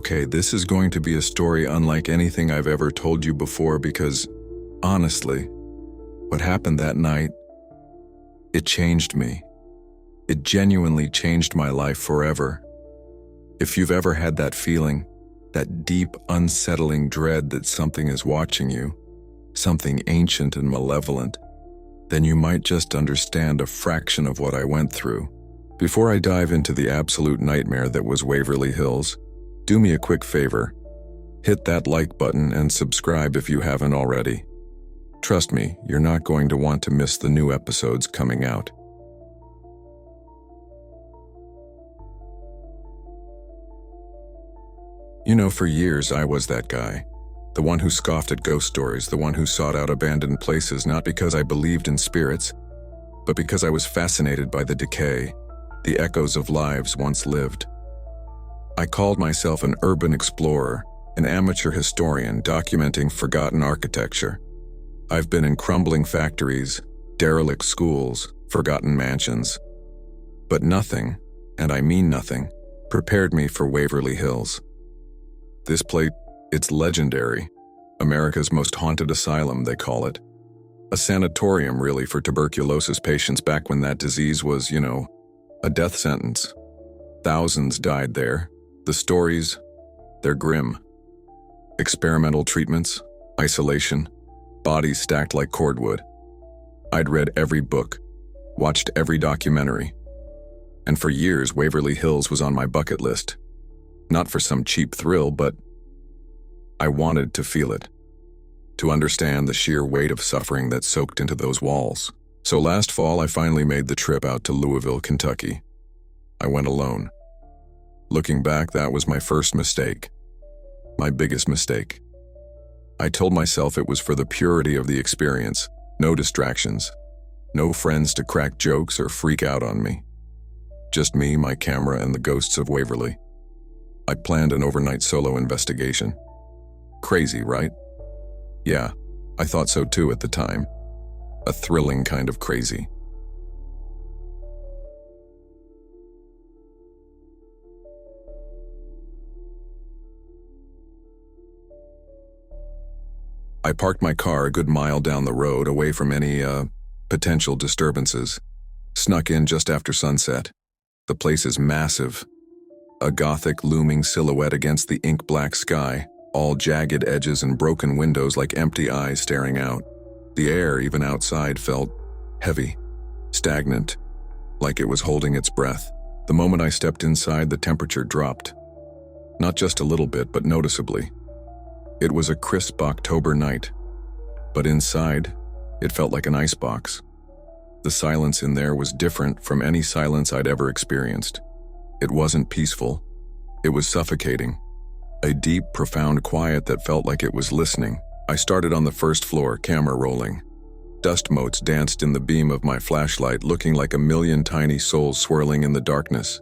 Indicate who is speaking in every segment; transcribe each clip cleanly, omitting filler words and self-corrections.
Speaker 1: Okay, this is going to be a story unlike anything I've ever told you before because, honestly, what happened that night, it changed me. It genuinely changed my life forever. If you've ever had that feeling, that deep, unsettling dread that something is watching you, something ancient and malevolent, then you might just understand a fraction of what I went through. Before I dive into the absolute nightmare that was Waverly Hills, do me a quick favor. Hit that like button and subscribe if you haven't already. Trust me, you're not going to want to miss the new episodes coming out. You know, for years I was that guy. The one who scoffed at ghost stories, the one who sought out abandoned places not because I believed in spirits, but because I was fascinated by the decay, the echoes of lives once lived. I called myself an urban explorer, an amateur historian documenting forgotten architecture. I've been in crumbling factories, derelict schools, forgotten mansions. But nothing, and I mean nothing, prepared me for Waverly Hills. This place, it's legendary. America's most haunted asylum, they call it. A sanatorium, really, for tuberculosis patients back when that disease was, a death sentence. Thousands died there. The stories, they're grim. Experimental treatments, isolation, bodies stacked like cordwood. I'd read every book, watched every documentary, and for years Waverly Hills was on my bucket list. Not for some cheap thrill, but I wanted to feel it, to understand the sheer weight of suffering that soaked into those walls. So last fall, I finally made the trip out to Louisville, Kentucky. I went alone. Looking back, that was my first mistake. My biggest mistake. I told myself it was for the purity of the experience, no distractions, no friends to crack jokes or freak out on me. Just me, my camera, and the ghosts of Waverly. I planned an overnight solo investigation. Crazy, right? Yeah, I thought so too at the time. A thrilling kind of crazy. I parked my car a good mile down the road, away from any, potential disturbances. Snuck in just after sunset. The place is massive. A gothic looming silhouette against the ink-black sky, all jagged edges and broken windows like empty eyes staring out. The air, even outside, felt heavy, stagnant, like it was holding its breath. The moment I stepped inside, the temperature dropped. Not just a little bit, but noticeably. It was a crisp October night, but inside, it felt like an icebox. The silence in there was different from any silence I'd ever experienced. It wasn't peaceful. It was suffocating. A deep, profound quiet that felt like it was listening. I started on the first floor, camera rolling. Dust motes danced in the beam of my flashlight, looking like a million tiny souls swirling in the darkness.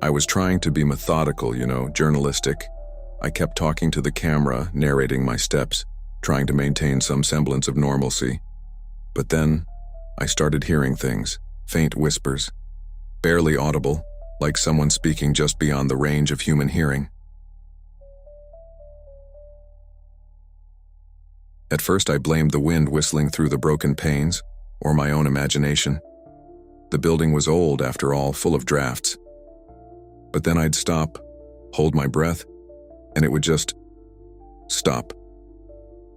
Speaker 1: I was trying to be methodical, journalistic. I kept talking to the camera, narrating my steps, trying to maintain some semblance of normalcy. But then, I started hearing things, faint whispers, barely audible, like someone speaking just beyond the range of human hearing. At first, I blamed the wind whistling through the broken panes, or my own imagination. The building was old, after all, full of drafts. But then I'd stop, hold my breath, and it would just stop,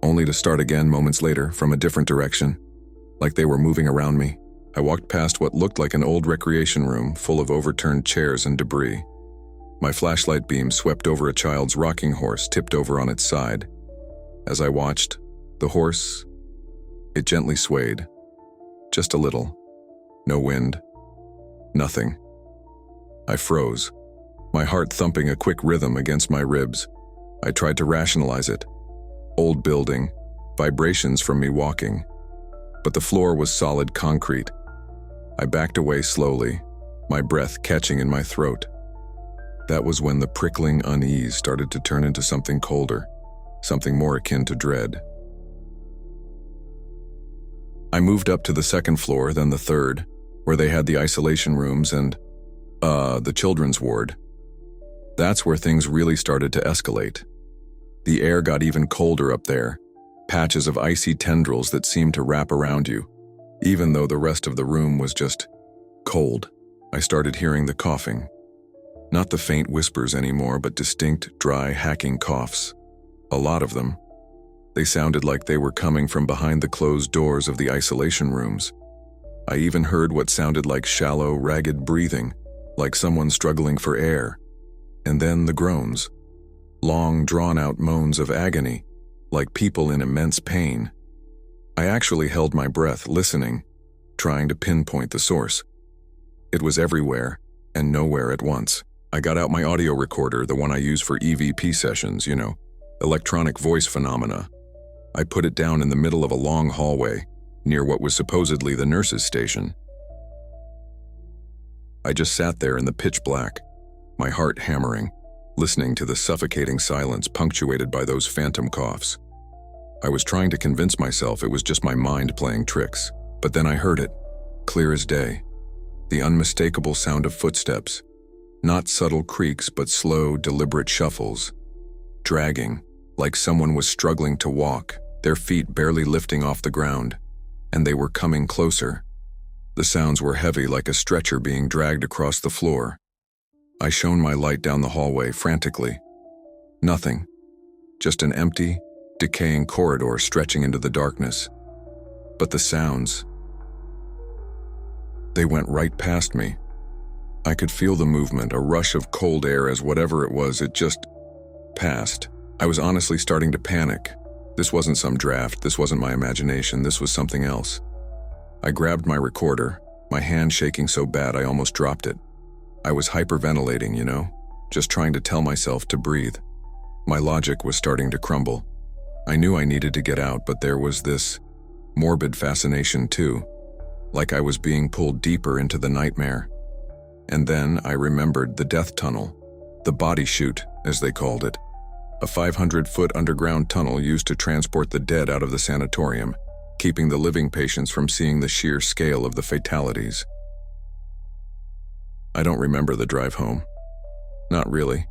Speaker 1: only to start again moments later from a different direction, like they were moving around me. I walked past what looked like an old recreation room full of overturned chairs and debris. My flashlight beam swept over a child's rocking horse tipped over on its side. As I watched, the horse, it gently swayed, just a little. No wind, nothing. I froze, my heart thumping a quick rhythm against my ribs. I tried to rationalize it. Old building, vibrations from me walking. But the floor was solid concrete. I backed away slowly, my breath catching in my throat. That was when the prickling unease started to turn into something colder, something more akin to dread. I moved up to the second floor, then the third, where they had the isolation rooms and, the children's ward. That's where things really started to escalate. The air got even colder up there, patches of icy tendrils that seemed to wrap around you, even though the rest of the room was just cold. I started hearing the coughing. Not the faint whispers anymore, but distinct, dry, hacking coughs. A lot of them. They sounded like they were coming from behind the closed doors of the isolation rooms. I even heard what sounded like shallow, ragged breathing, like someone struggling for air. And then the groans. Long, drawn-out moans of agony, like people in immense pain. I actually held my breath, listening, trying to pinpoint the source. It was everywhere, and nowhere at once. I got out my audio recorder, the one I use for EVP sessions, electronic voice phenomena. I put it down in the middle of a long hallway, near what was supposedly the nurse's station. I just sat there in the pitch black, my heart hammering, listening to the suffocating silence punctuated by those phantom coughs. I was trying to convince myself it was just my mind playing tricks, but then I heard it, clear as day. The unmistakable sound of footsteps, not subtle creaks but slow, deliberate shuffles, dragging, like someone was struggling to walk, their feet barely lifting off the ground, and they were coming closer. The sounds were heavy, like a stretcher being dragged across the floor. I shone my light down the hallway frantically. Nothing. Just an empty, decaying corridor stretching into the darkness. But the sounds, they went right past me. I could feel the movement, a rush of cold air as whatever it was, it just passed. I was honestly starting to panic. This wasn't some draft, this wasn't my imagination, this was something else. I grabbed my recorder, my hand shaking so bad I almost dropped it. I was hyperventilating, just trying to tell myself to breathe. My logic was starting to crumble. I knew I needed to get out, but there was this morbid fascination too, like I was being pulled deeper into the nightmare. And then I remembered the death tunnel, the body chute, as they called it, a 500-foot underground tunnel used to transport the dead out of the sanatorium, keeping the living patients from seeing the sheer scale of the fatalities. I don't remember the drive home. Not really.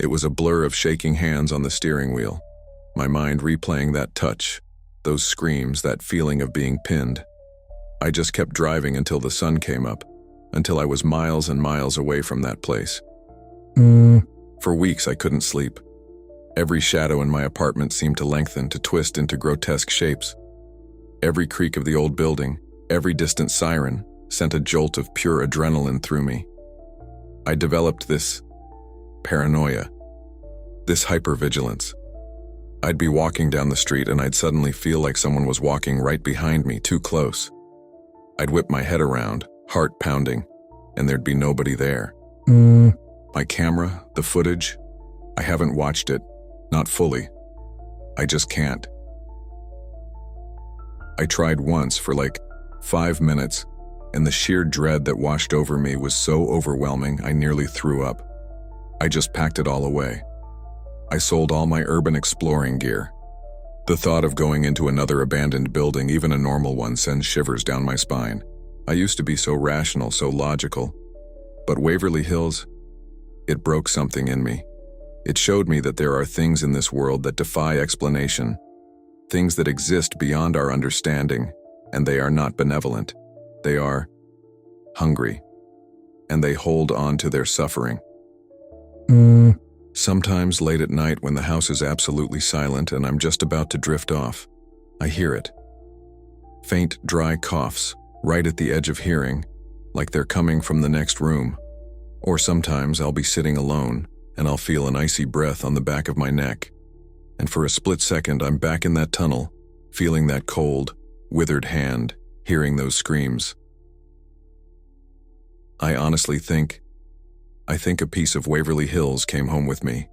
Speaker 1: It was a blur of shaking hands on the steering wheel, my mind replaying that touch, those screams, that feeling of being pinned. I just kept driving until the sun came up, until I was miles and miles away from that place. For weeks I couldn't sleep. Every shadow in my apartment seemed to lengthen, to twist into grotesque shapes. Every creak of the old building, every distant siren, sent a jolt of pure adrenaline through me. I developed this paranoia, this hypervigilance. I'd be walking down the street and I'd suddenly feel like someone was walking right behind me, too close. I'd whip my head around, heart pounding, and there'd be nobody there. My camera, the footage, I haven't watched it, not fully. I just can't. I tried once for like 5 minutes, and the sheer dread that washed over me was so overwhelming I nearly threw up. I just packed it all away. I sold all my urban exploring gear. The thought of going into another abandoned building, even a normal one, sends shivers down my spine. I used to be so rational, so logical. But Waverly Hills, it broke something in me. It showed me that there are things in this world that defy explanation, things that exist beyond our understanding, and they are not benevolent. They are hungry, and they hold on to their suffering. Sometimes late at night when the house is absolutely silent and I'm just about to drift off, I hear it. Faint, dry coughs, right at the edge of hearing, like they're coming from the next room. Or sometimes I'll be sitting alone, and I'll feel an icy breath on the back of my neck. And for a split second, I'm back in that tunnel, feeling that cold, withered hand, hearing those screams. I honestly think a piece of Waverly Hills came home with me,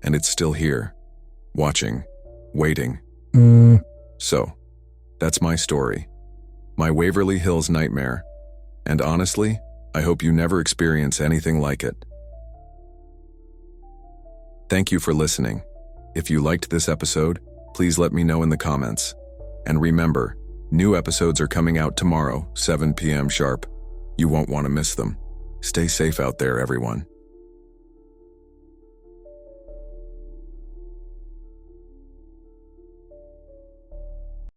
Speaker 1: and it's still here, watching, waiting. So, that's my story, my Waverly Hills nightmare, and honestly, I hope you never experience anything like it. Thank you for listening. If you liked this episode, please let me know in the comments. And remember, new episodes are coming out tomorrow, 7 p.m. sharp. You won't want to miss them. Stay safe out there, everyone.